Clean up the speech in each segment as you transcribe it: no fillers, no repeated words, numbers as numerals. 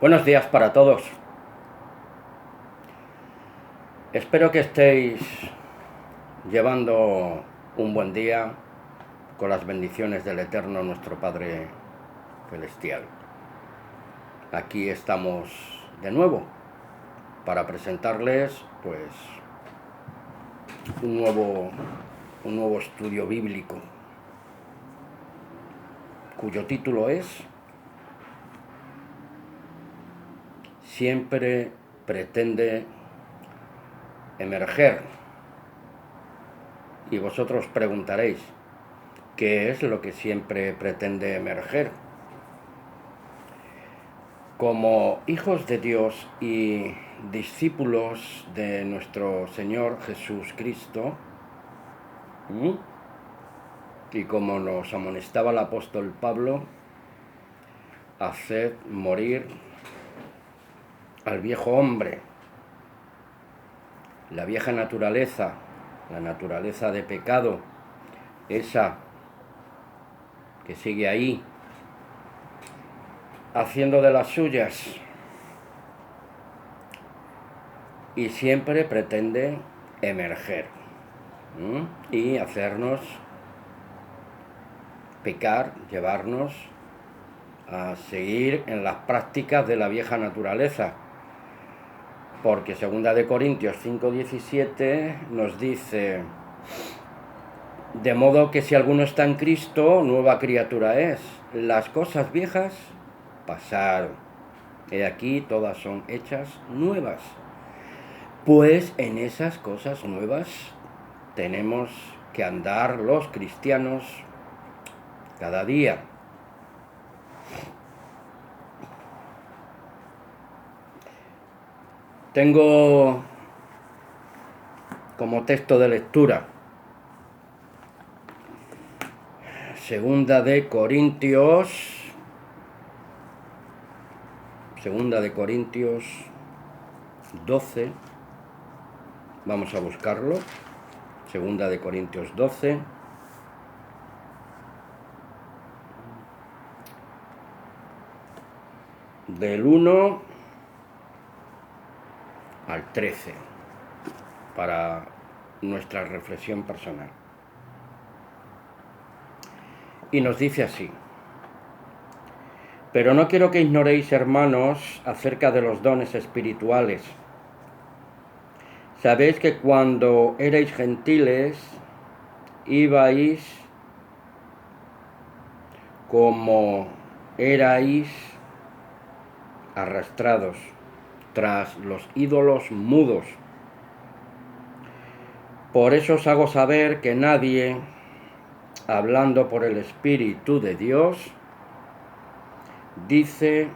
Buenos días para todos. Espero que estéis llevando un buen día con las bendiciones del Eterno nuestro Padre Celestial. Aquí estamos de nuevo para presentarles un nuevo estudio bíblico cuyo título es Siempre pretende emerger. Y vosotros preguntaréis, ¿qué es lo que siempre pretende emerger? Como hijos de Dios y discípulos de nuestro Señor Jesucristo, y como nos amonestaba el apóstol Pablo, haced morir al viejo hombre, la vieja naturaleza, la naturaleza de pecado, esa que sigue ahí, haciendo de las suyas, y siempre pretende emerger y hacernos pecar, llevarnos a seguir en las prácticas de la vieja naturaleza. Porque 2 Corintios 5:17 nos dice: de modo que si alguno está en Cristo, nueva criatura es. Las cosas viejas pasaron. He aquí, todas son hechas nuevas. Pues en esas cosas nuevas tenemos que andar los cristianos cada día. Tengo como texto de lectura Segunda de Corintios 12. Vamos a buscarlo. Segunda de Corintios 12. Del 1 al 13, para nuestra reflexión personal. Y nos dice así: pero no quiero que ignoréis, hermanos, acerca de los dones espirituales. Sabéis que cuando erais gentiles, ibais como erais arrastrados tras los ídolos mudos. Por eso os hago saber que nadie, hablando por el Espíritu de Dios, dice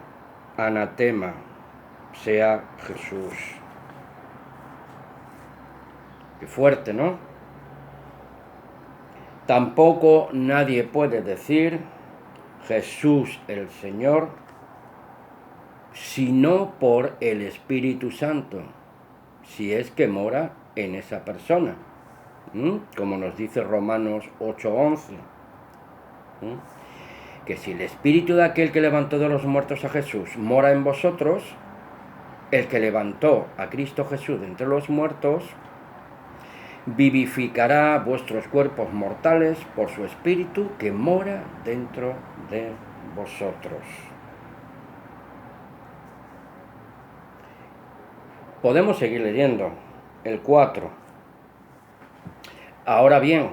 anatema sea Jesús. Qué fuerte, ¿no? Tampoco nadie puede decir Jesús el Señor, sino por el Espíritu Santo, si es que mora en esa persona, como nos dice Romanos 8:11, que si el Espíritu de aquel que levantó de los muertos a Jesús mora en vosotros, el que levantó a Cristo Jesús de entre los muertos vivificará vuestros cuerpos mortales por su Espíritu que mora dentro de vosotros. Podemos seguir leyendo el 4. Ahora bien,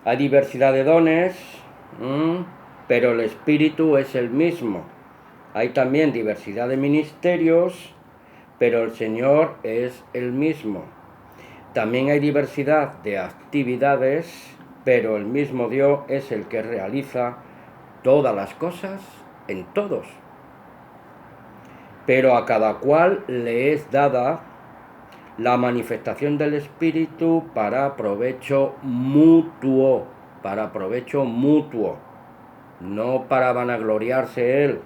hay diversidad de dones, pero el Espíritu es el mismo. Hay también diversidad de ministerios, pero el Señor es el mismo. También hay diversidad de actividades, pero el mismo Dios es el que realiza todas las cosas en todos. Pero a cada cual le es dada la manifestación del Espíritu para provecho mutuo, no para vanagloriarse él,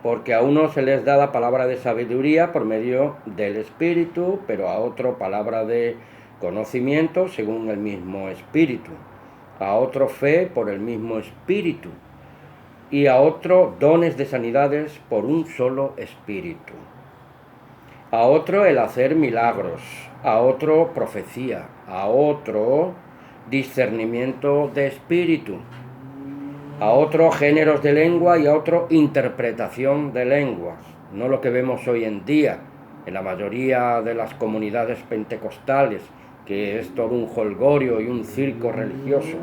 porque a uno se les da la palabra de sabiduría por medio del Espíritu, pero a otro palabra de conocimiento según el mismo Espíritu, a otro fe por el mismo Espíritu, y a otro dones de sanidades por un solo espíritu, a otro el hacer milagros, a otro profecía, a otro discernimiento de espíritu, a otro géneros de lengua y a otro interpretación de lenguas. No lo que vemos hoy en día en la mayoría de las comunidades pentecostales, que es todo un jolgorio y un circo religioso.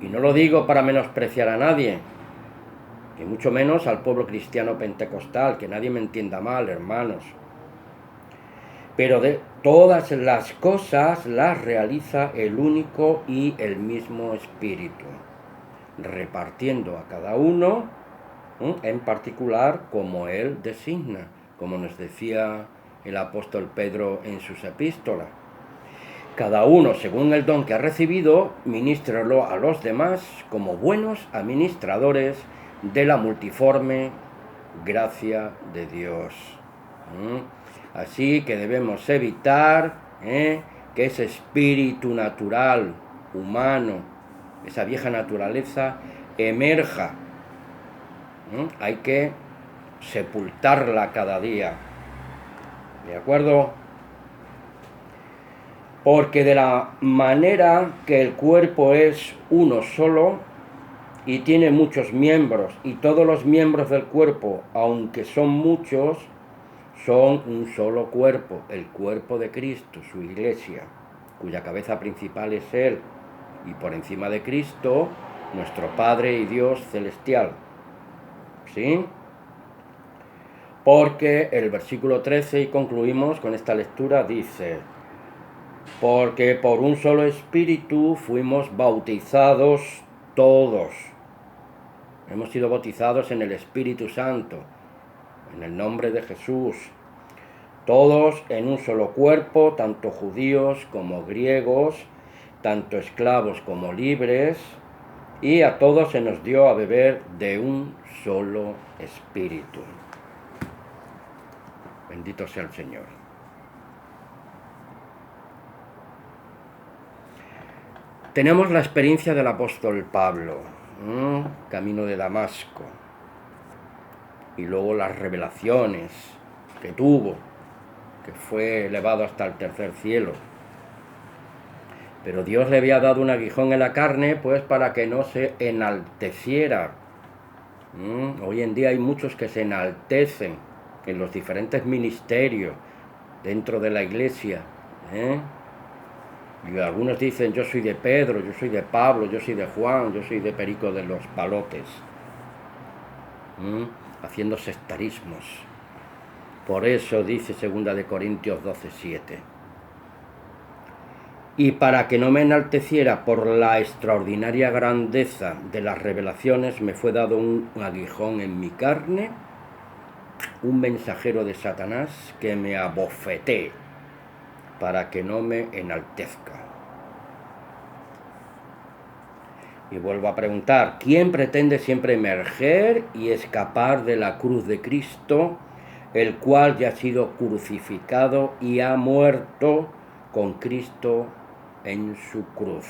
Y no lo digo para menospreciar a nadie, y mucho menos al pueblo cristiano pentecostal, que nadie me entienda mal, hermanos. Pero de todas las cosas las realiza el único y el mismo Espíritu, repartiendo a cada uno en particular como Él designa, como nos decía el apóstol Pedro en sus epístolas. Cada uno, según el don que ha recibido, ministrelo a los demás como buenos administradores de la multiforme gracia de Dios. Así que debemos evitar que ese espíritu natural, humano, esa vieja naturaleza, emerja. Hay que sepultarla cada día. ¿De acuerdo? Porque de la manera que el cuerpo es uno solo y tiene muchos miembros, y todos los miembros del cuerpo, aunque son muchos, son un solo cuerpo, el cuerpo de Cristo, su iglesia, cuya cabeza principal es Él, y por encima de Cristo, nuestro Padre y Dios celestial. ¿Sí? Porque el versículo 13, y concluimos con esta lectura, dice: porque por un solo espíritu fuimos bautizados todos. Hemos sido bautizados en el Espíritu Santo, en el nombre de Jesús. Todos en un solo cuerpo, tanto judíos como griegos, tanto esclavos como libres, y a todos se nos dio a beber de un solo espíritu. Bendito sea el Señor. Tenemos la experiencia del apóstol Pablo, camino de Damasco, y luego las revelaciones que tuvo, que fue elevado hasta el tercer cielo. Pero Dios le había dado un aguijón en la carne, pues para que no se enalteciera. Hoy en día hay muchos que se enaltecen en los diferentes ministerios dentro de la iglesia, Y algunos dicen: yo soy de Pedro, yo soy de Pablo, yo soy de Juan, yo soy de Perico de los Palotes, haciendo sectarismos. Por eso dice 2 de Corintios 12:7: y para que no me enalteciera por la extraordinaria grandeza de las revelaciones, me fue dado un aguijón en mi carne, un mensajero de Satanás que me abofetee, para que no me enaltezca. Y vuelvo a preguntar: ¿quién pretende siempre emerger y escapar de la cruz de Cristo, el cual ya ha sido crucificado y ha muerto con Cristo en su cruz?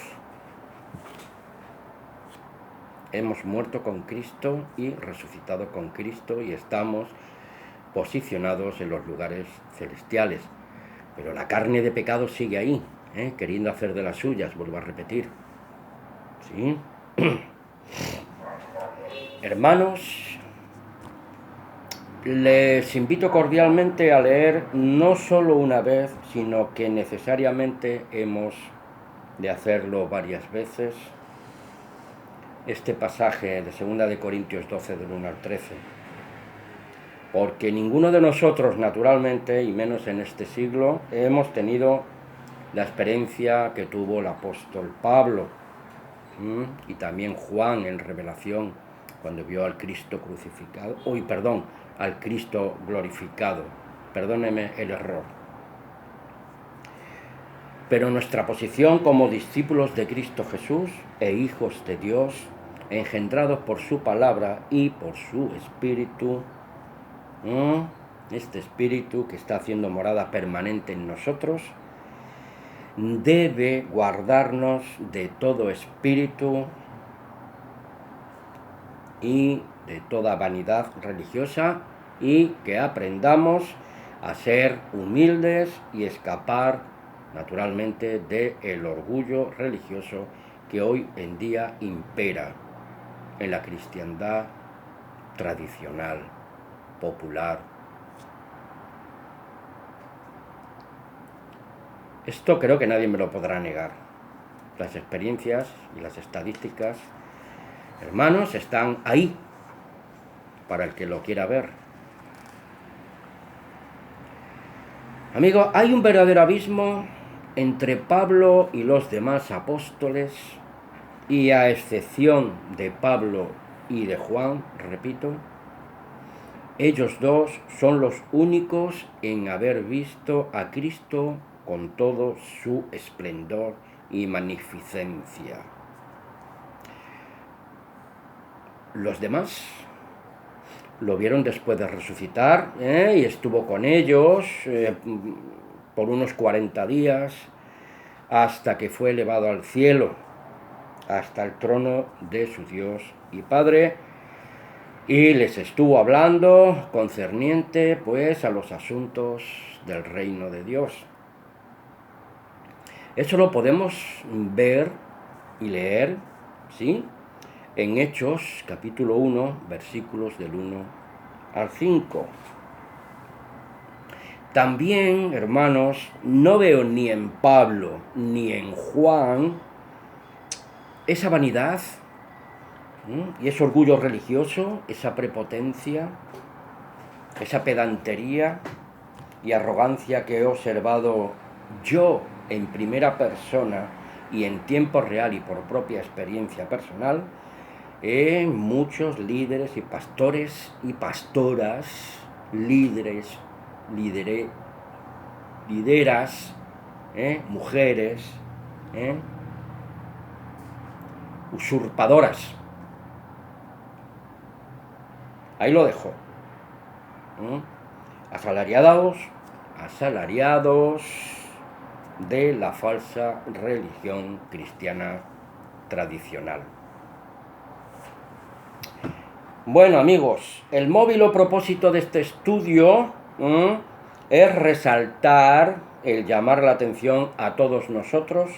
Hemos muerto con Cristo y resucitado con Cristo, y estamos posicionados en los lugares celestiales. Pero la carne de pecado sigue ahí, queriendo hacer de las suyas, vuelvo a repetir. ¿Sí? Hermanos, les invito cordialmente a leer no solo una vez, sino que necesariamente hemos de hacerlo varias veces, este pasaje de 2 de Corintios 12, del 1 al 13. Porque ninguno de nosotros, naturalmente, y menos en este siglo, hemos tenido la experiencia que tuvo el apóstol Pablo, y también Juan en Revelación, cuando vio al Cristo crucificado, al Cristo glorificado. Perdóneme el error. Pero nuestra posición como discípulos de Cristo Jesús e hijos de Dios, engendrados por su palabra y por su Espíritu, este Espíritu que está haciendo morada permanente en nosotros, debe guardarnos de todo espíritu y de toda vanidad religiosa, y que aprendamos a ser humildes y escapar naturalmente del orgullo religioso que hoy en día impera en la cristiandad tradicional, popular. Esto creo que nadie me lo podrá negar. Las experiencias y las estadísticas, hermanos, están ahí para el que lo quiera ver. Amigo, hay un verdadero abismo entre Pablo y los demás apóstoles, y a excepción de Pablo y de Juan, repito, ellos dos son los únicos en haber visto a Cristo con todo su esplendor y magnificencia. Los demás lo vieron después de resucitar, y estuvo con ellos por unos 40 días, hasta que fue elevado al cielo, hasta el trono de su Dios y Padre, y les estuvo hablando concerniente pues a los asuntos del reino de Dios. Eso lo podemos ver y leer, ¿sí?, en Hechos capítulo 1, versículos del 1 al 5. También, hermanos, no veo ni en Pablo ni en Juan esa vanidad, y ese orgullo religioso, esa prepotencia, esa pedantería y arrogancia que he observado yo en primera persona y en tiempo real y por propia experiencia personal en muchos líderes y pastores y pastoras, lideras, mujeres, usurpadoras. Ahí lo dejo. Asalariados de la falsa religión cristiana tradicional. Bueno, amigos, el móvil o propósito de este estudio es resaltar, el llamar la atención a todos nosotros,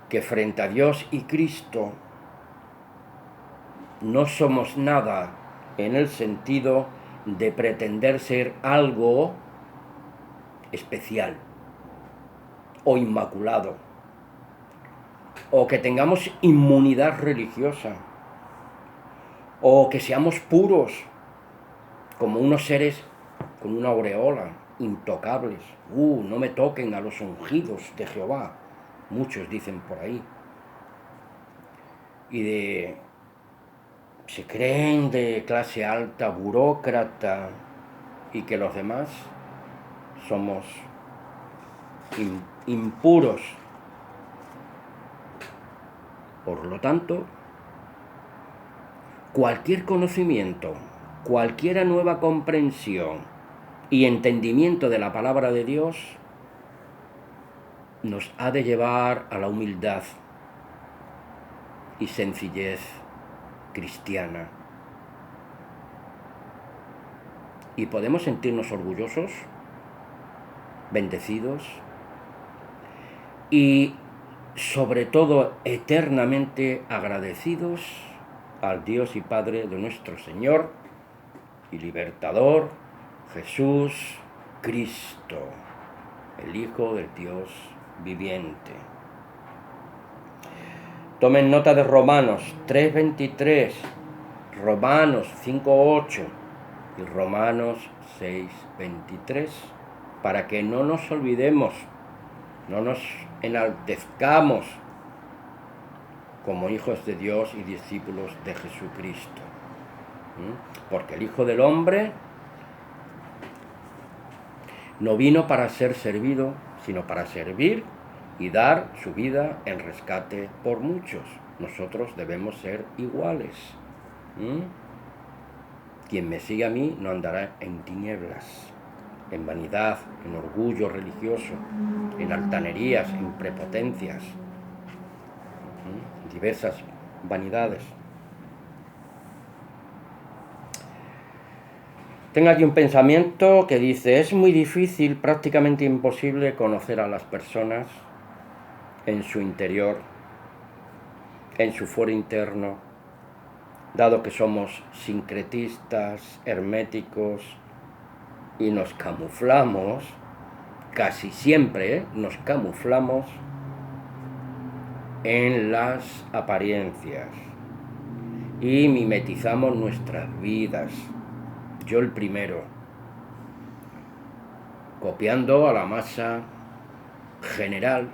que frente a Dios y Cristo no somos nada en el sentido de pretender ser algo especial o inmaculado, o que tengamos inmunidad religiosa, o que seamos puros, como unos seres con una aureola, intocables. No me toquen a los ungidos de Jehová, muchos dicen por ahí. Y se creen de clase alta, burócrata, y que los demás somos impuros. Por lo tanto, cualquier conocimiento, cualquier nueva comprensión y entendimiento de la palabra de Dios nos ha de llevar a la humildad y sencillez cristiana. Y podemos sentirnos orgullosos, bendecidos y sobre todo eternamente agradecidos al Dios y Padre de nuestro Señor y Libertador, Jesús Cristo, el Hijo del Dios viviente. Tomen nota de Romanos 3:23, Romanos 5:8 y Romanos 6:23, para que no nos olvidemos, no nos enaltezcamos como hijos de Dios y discípulos de Jesucristo. Porque el Hijo del Hombre no vino para ser servido, sino para servir y dar su vida en rescate por muchos. Nosotros debemos ser iguales. Quien me sigue a mí no andará en tinieblas, en vanidad, en orgullo religioso, en altanerías, en prepotencias, diversas vanidades. Tengo aquí un pensamiento que dice: es muy difícil, prácticamente imposible, conocer a las personas en su interior, en su foro interno, dado que somos sincretistas, herméticos y nos camuflamos, casi siempre nos camuflamos en las apariencias y mimetizamos nuestras vidas, yo el primero, copiando a la masa general.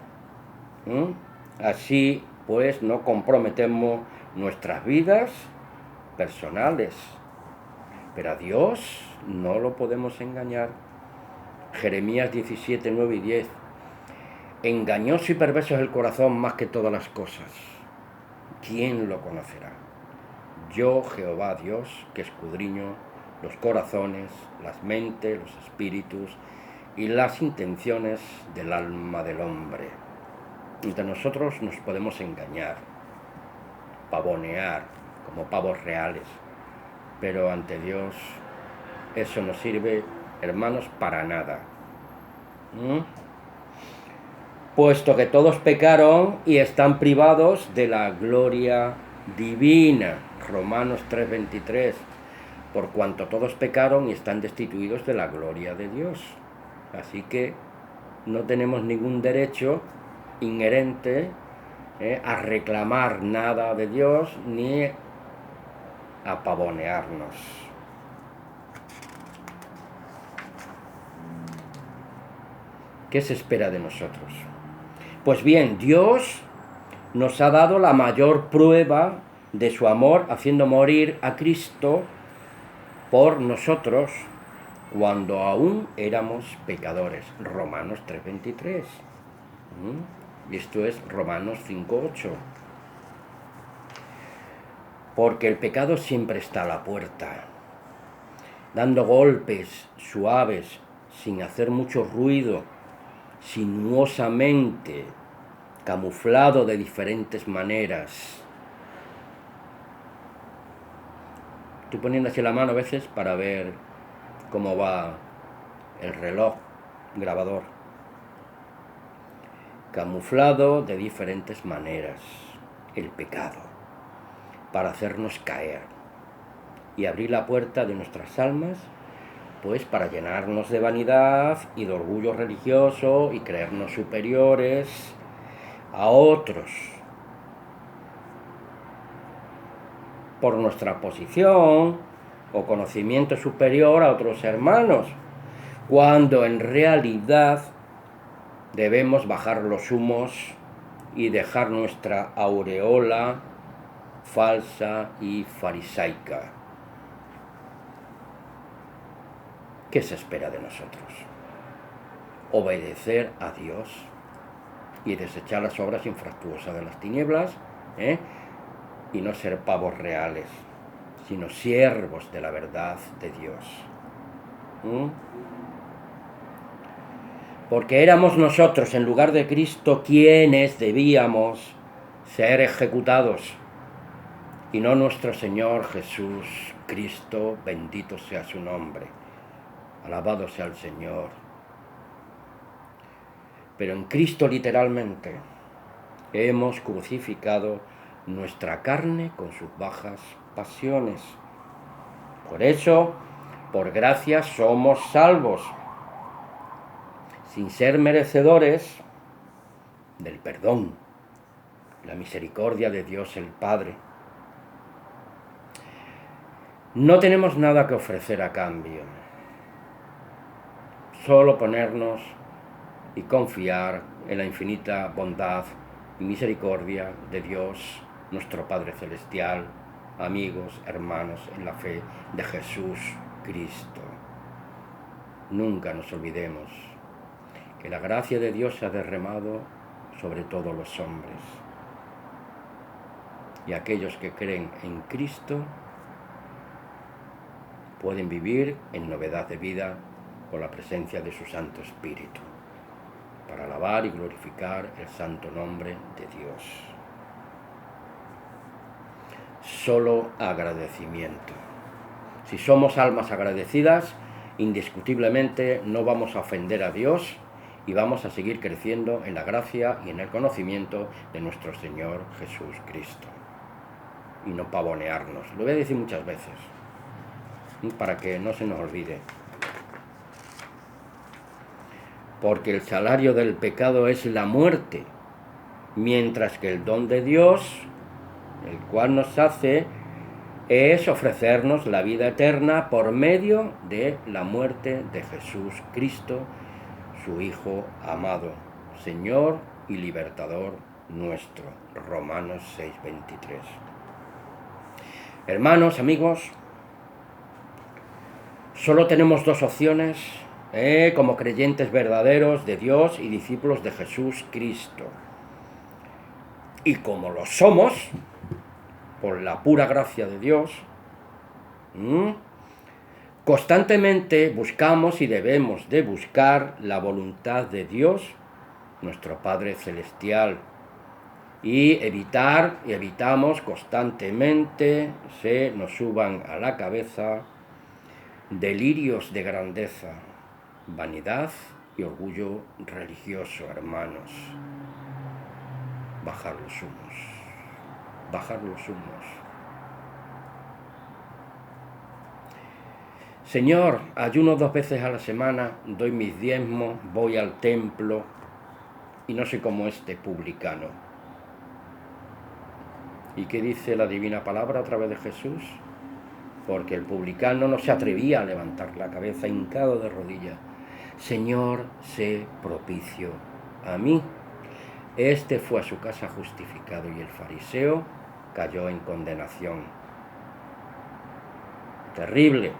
Así pues no comprometemos nuestras vidas personales, pero a Dios no lo podemos engañar. Jeremías 17, 9 y 10. Engañoso y perverso es el corazón más que todas las cosas. ¿Quién lo conocerá? Yo, Jehová Dios, que escudriño los corazones, las mentes, los espíritus y las intenciones del alma del hombre. Entre nosotros nos podemos engañar, pavonear como pavos reales, pero ante Dios eso no sirve, hermanos, para nada. Puesto que todos pecaron y están privados de la gloria divina. Romanos 3:23. Por cuanto todos pecaron y están destituidos de la gloria de Dios. Así que no tenemos ningún derecho inherente a reclamar nada de Dios ni a pavonearnos. ¿Qué se espera de nosotros? Pues bien, Dios nos ha dado la mayor prueba de su amor, haciendo morir a Cristo por nosotros cuando aún éramos pecadores. Romanos 3:23. Y esto es Romanos 5:8. Porque el pecado siempre está a la puerta, dando golpes suaves, sin hacer mucho ruido, sinuosamente, camuflado de diferentes maneras. Estoy poniendo así la mano a veces para ver cómo va el reloj grabador. Camuflado de diferentes maneras, el pecado, para hacernos caer y abrir la puerta de nuestras almas, pues para llenarnos de vanidad y de orgullo religioso y creernos superiores a otros por nuestra posición o conocimiento superior a otros hermanos, cuando en realidad debemos bajar los humos y dejar nuestra aureola falsa y farisaica. ¿Qué se espera de nosotros? Obedecer a Dios y desechar las obras infructuosas de las tinieblas, y no ser pavos reales, sino siervos de la verdad de Dios. Porque éramos nosotros, en lugar de Cristo, quienes debíamos ser ejecutados, y no nuestro Señor Jesús Cristo, bendito sea su nombre. Alabado sea el Señor. Pero en Cristo literalmente hemos crucificado nuestra carne con sus bajas pasiones. Por eso, por gracia somos salvos, sin ser merecedores del perdón, la misericordia de Dios el Padre. No tenemos nada que ofrecer a cambio, solo ponernos y confiar en la infinita bondad y misericordia de Dios, nuestro Padre Celestial, amigos, hermanos en la fe de Jesús Cristo. Nunca nos olvidemos que la gracia de Dios se ha derramado sobre todos los hombres, y aquellos que creen en Cristo pueden vivir en novedad de vida con la presencia de su Santo Espíritu, para alabar y glorificar el santo nombre de Dios. Solo agradecimiento. Si somos almas agradecidas, indiscutiblemente no vamos a ofender a Dios y vamos a seguir creciendo en la gracia y en el conocimiento de nuestro Señor Jesús Cristo. Y no pavonearnos. Lo voy a decir muchas veces, para que no se nos olvide. Porque el salario del pecado es la muerte, mientras que el don de Dios, el cual nos hace, es ofrecernos la vida eterna por medio de la muerte de Jesús Cristo, su Hijo amado, Señor y Libertador nuestro. Romanos 6:23. Hermanos, amigos, solo tenemos dos opciones como creyentes verdaderos de Dios y discípulos de Jesús Cristo. Y como lo somos, por la pura gracia de Dios, constantemente buscamos y debemos de buscar la voluntad de Dios, nuestro Padre Celestial, y evitamos constantemente se nos suban a la cabeza delirios de grandeza, vanidad y orgullo religioso, hermanos. Bajar los humos, bajar los humos. Señor, ayuno 2 veces a la semana, doy mis diezmos, voy al templo y no soy como este publicano. ¿Y qué dice la divina palabra a través de Jesús? Porque el publicano no se atrevía a levantar la cabeza hincado de rodillas. Señor, sé propicio a mí. Este fue a su casa justificado y el fariseo cayó en condenación. Terrible.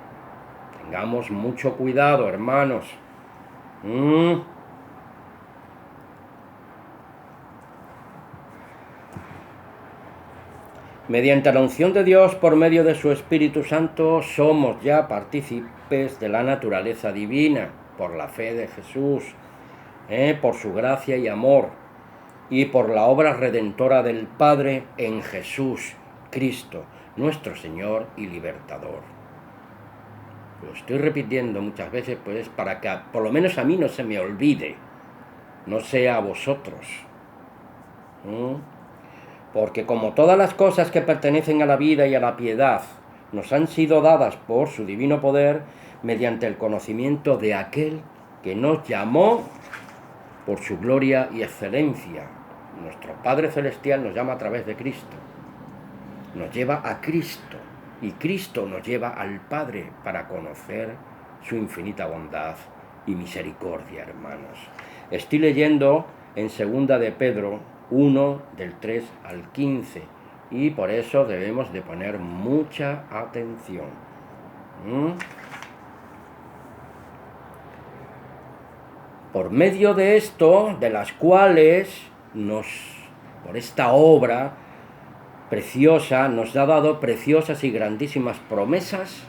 Tengamos mucho cuidado, hermanos. Mediante la unción de Dios por medio de su Espíritu Santo somos ya partícipes de la naturaleza divina por la fe de Jesús, por su gracia y amor y por la obra redentora del Padre en Jesús Cristo, nuestro Señor y Libertador. Lo estoy repitiendo muchas veces pues para que por lo menos a mí no se me olvide, no sea a vosotros. Porque como todas las cosas que pertenecen a la vida y a la piedad nos han sido dadas por su divino poder, mediante el conocimiento de aquel que nos llamó por su gloria y excelencia. Nuestro Padre Celestial nos llama a través de Cristo, nos lleva a Cristo, y Cristo nos lleva al Padre para conocer su infinita bondad y misericordia, hermanos. Estoy leyendo en 2 de Pedro 1, del 3 al 15, y por eso debemos de poner mucha atención. Por medio de esto, de las cuales por esta obra preciosa, nos ha dado preciosas y grandísimas promesas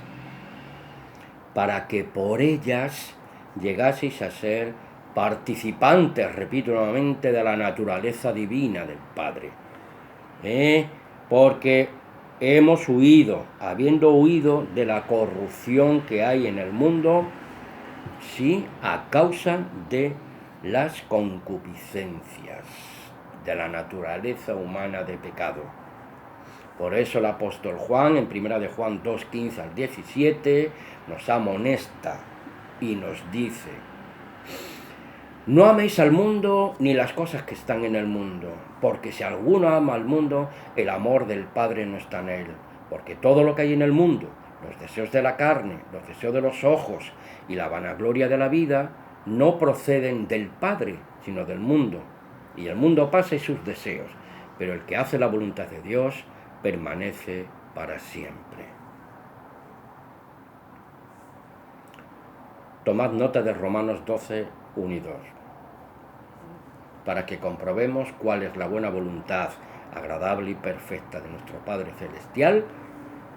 para que por ellas llegaseis a ser participantes, repito nuevamente, de la naturaleza divina del Padre. Porque hemos huido, habiendo huido de la corrupción que hay en el mundo, sí, a causa de las concupiscencias de la naturaleza humana de pecado. Por eso el apóstol Juan, en 1 de Juan 2, 15 al 17, nos amonesta y nos dice: no améis al mundo ni las cosas que están en el mundo, porque si alguno ama al mundo, el amor del Padre no está en él. Porque todo lo que hay en el mundo, los deseos de la carne, los deseos de los ojos y la vanagloria de la vida, no proceden del Padre, sino del mundo. Y el mundo pasa y sus deseos, pero el que hace la voluntad de Dios permanece para siempre. Tomad nota de Romanos 12, 1 y 2, para que comprobemos cuál es la buena voluntad agradable y perfecta de nuestro Padre Celestial.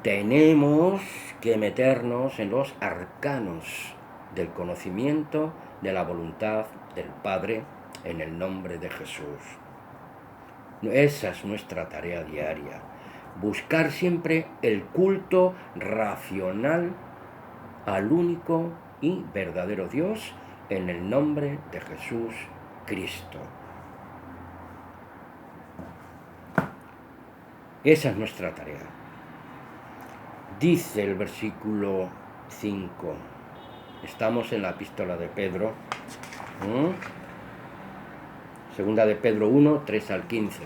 Tenemos que meternos en los arcanos del conocimiento de la voluntad del Padre en el nombre de Jesús. Esa es nuestra tarea diaria. buscar siempre el culto racional al único y verdadero Dios en el nombre de Jesús Cristo. Esa es nuestra tarea. Dice el versículo 5. Estamos en la epístola de Pedro. Segunda de Pedro 1, 3 al 15.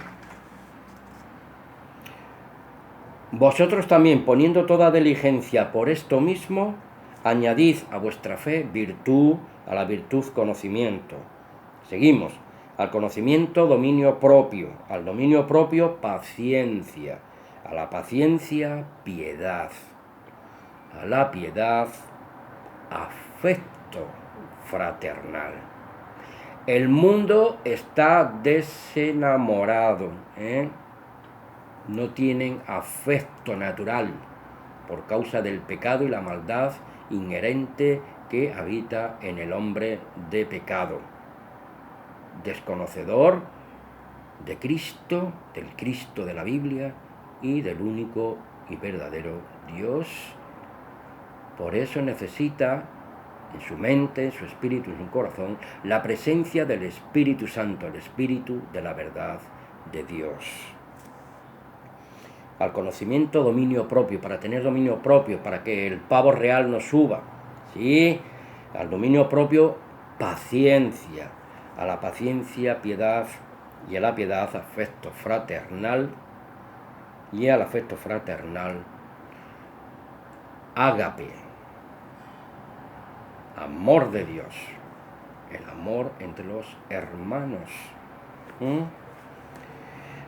Vosotros también, poniendo toda diligencia por esto mismo, añadid a vuestra fe virtud, a la virtud conocimiento. Seguimos. Al conocimiento dominio propio, al dominio propio paciencia, a la paciencia piedad, a la piedad afecto fraternal. El mundo está desenamorado, no tienen afecto natural por causa del pecado y la maldad inherente que habita en el hombre de pecado. Desconocedor de Cristo, del Cristo de la Biblia y del único y verdadero Dios. Por eso necesita en su mente, en su espíritu, en su corazón, la presencia del Espíritu Santo, el Espíritu de la verdad de Dios. Al conocimiento, dominio propio, para tener dominio propio, para que el pavo real no suba. ¿Sí? Al dominio propio, paciencia. A la paciencia, piedad, y a la piedad, afecto fraternal, y al afecto fraternal, ágape, amor de Dios, el amor entre los hermanos.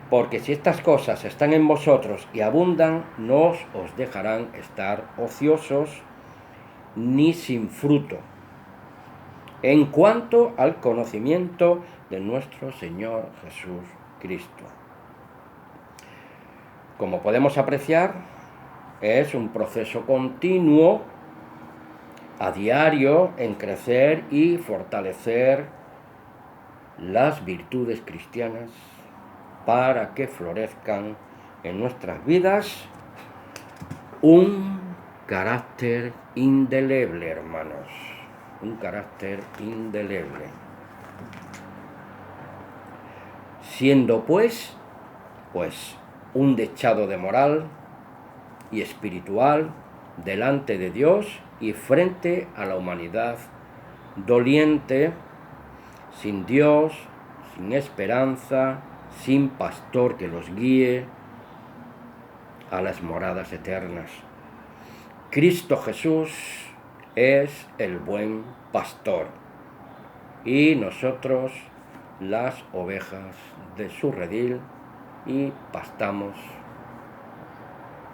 Porque si estas cosas están en vosotros y abundan, no os dejarán estar ociosos ni sin fruto en cuanto al conocimiento de nuestro Señor Jesús Cristo. Como podemos apreciar, es un proceso continuo, a diario, en crecer y fortalecer las virtudes cristianas para que florezcan en nuestras vidas un carácter indeleble, hermanos. Un carácter indeleble. Siendo pues un dechado de moral y espiritual delante de Dios y frente a la humanidad doliente, sin Dios, sin esperanza, sin pastor que los guíe a las moradas eternas. Cristo Jesús es el buen pastor y nosotros las ovejas de su redil y pastamos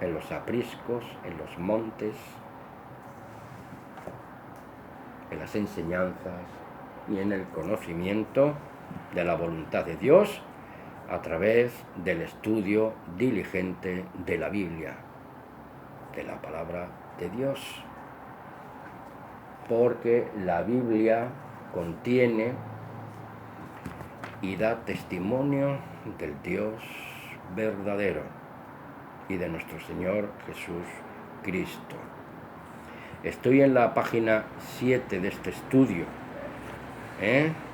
en los apriscos, en los montes, en las enseñanzas y en el conocimiento de la voluntad de Dios a través del estudio diligente de la Biblia, de la palabra de Dios. Porque la Biblia contiene y da testimonio del Dios verdadero y de nuestro Señor Jesús Cristo. Estoy en la página 7 de este estudio,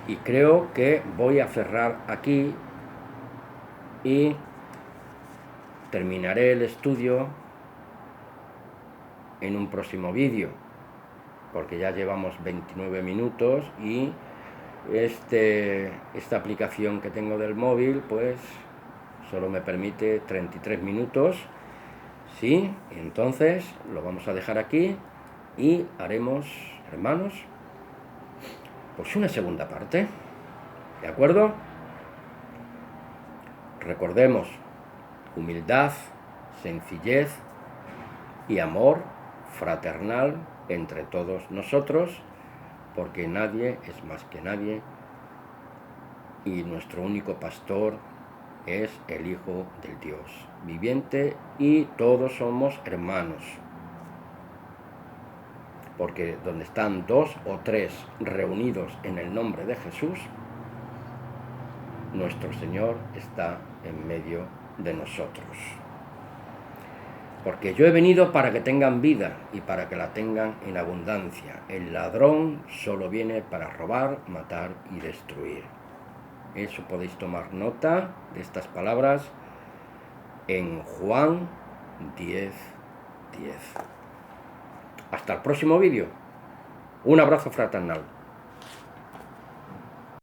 y creo que voy a cerrar aquí y terminaré el estudio en un próximo vídeo, porque ya llevamos 29 minutos y esta aplicación que tengo del móvil pues solo me permite 33 minutos. Sí, entonces lo vamos a dejar aquí y haremos, hermanos, pues una segunda parte, ¿de acuerdo? Recordemos, humildad, sencillez y amor fraternal entre todos nosotros, porque nadie es más que nadie y nuestro único pastor es el Hijo del Dios viviente y todos somos hermanos, porque donde están 2 o 3 reunidos en el nombre de Jesús, nuestro Señor está en medio de nosotros. porque yo he venido para que tengan vida y para que la tengan en abundancia. El ladrón solo viene para robar, matar y destruir. Eso podéis tomar nota de estas palabras en Juan 10:10. Hasta el próximo vídeo. Un abrazo fraternal.